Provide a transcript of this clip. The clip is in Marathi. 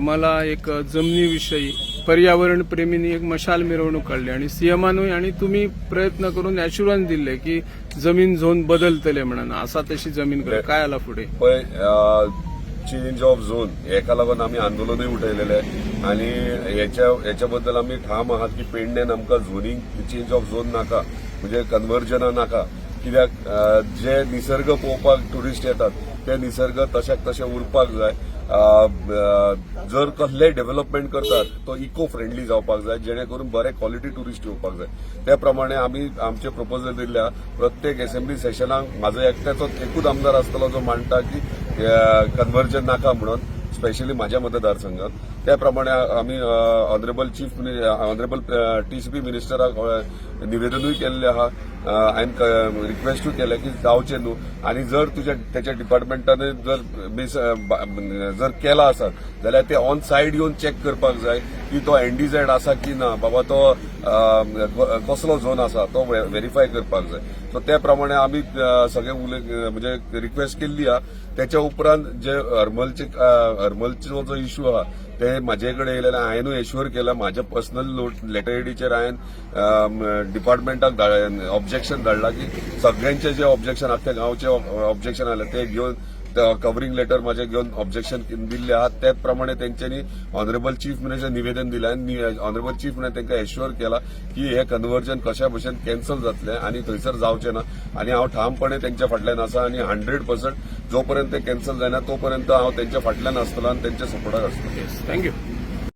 मला एक जमिनीविषयी पर्यावरण प्रेमींनी एक मशाल मिरवणूक काढली आणि सीएमआनूय आणि तुम्ही प्रयत्न करून ॲश्युरन्स दिले की जमीन झोन बदलतले म्हणून असा तशी जमीन कर काय आला पुढे पळय चेंज ऑफ झोन हेका लागून आम्ही आंदोलनूय उठयलेले आणि याच्याबद्दल आम्ही ठाम आहात की पेडण्यान आमकां झोनींग चेंज ऑफ झोन नाका म्हणजे कन्वर्जना नाका कित्याक जे निसर्ग पळोवपाक ट्युरिस्ट येतात ते निसर्ग तशाक तशे उरपाक जाय जर कसलेय डेव्हलपमेंट करतात तो इको फ्रेंडली जावपाक जाय जेणे करून बरे क्वॉलिटी टुरिस्ट येवपाक जाय त्या प्रमाणे आम्ही आमचे प्रपोजल दिल्ल्या प्रत्येक असेंब्ली सेशनाक म्हाजो एकट्याचो एकूच आमदार आसतलो जो मांडटा की कन्वर्जन नाका म्हणून स्पेशली माझ्या मतदारसंघात त्या प्रमाणे आम्ही ऑनरेबल टीसीपी मिनिस्टराक निवेदनूय केल्लें आहा हांवें रिक्वेस्टूय केलें की जावचें न्हू आणि जर त्याच्या डिपार्टमेंटाने जर केला आसा जाल्यार ते ऑन सायड येवन चेक करपाक जाय की तो एनडीझेड आसा की ना बाबा तो कसलो झोन आसा तो व्हेरीफाय करपाक जाय सो त्या प्रमाणे आम्ही सगळे म्हणजे रिक्वेस्ट केल्ली आहा त्याच्या उपरांत जे हरमलचो जो इश्यू आहा ते म्हाजे कडेन येयलेले हांवेंनूय एश्युअर केला म्हाज्या पर्सनल लेटरहेडीचेर हांवें डिपार्टमेंटाक ऑब्जेक्शन धाडला की सगळ्यांचे जे ऑब्जेक्शन आख्या गांवचे ऑब्जेक्शन आले ते घेवन कव्हरिंग लेटर माझे घेऊन ऑब्जेक्शन दिल्ले आहात त्याच प्रमाणे त्यांच्यानी ऑनरेबल चीफ मिनिस्टर निवेदन दिलें आनी ऑनरेबल चीफ मिनिस्टर तांकां एश्युअर केला की हे कन्वर्जन कशा भशेन कॅन्सल जातलें आनी थंयसर जावचें ना आनी हांव ठामपणे तेंच्या फाटल्यान आसा आनी 100% जोपर्यंत ते कॅन्सल जायना तोपर्यंत हांव तेंच्या फाटल्यान आसतलो आनी तेंच्या सपोर्टाक आसतलो. थँक्यू.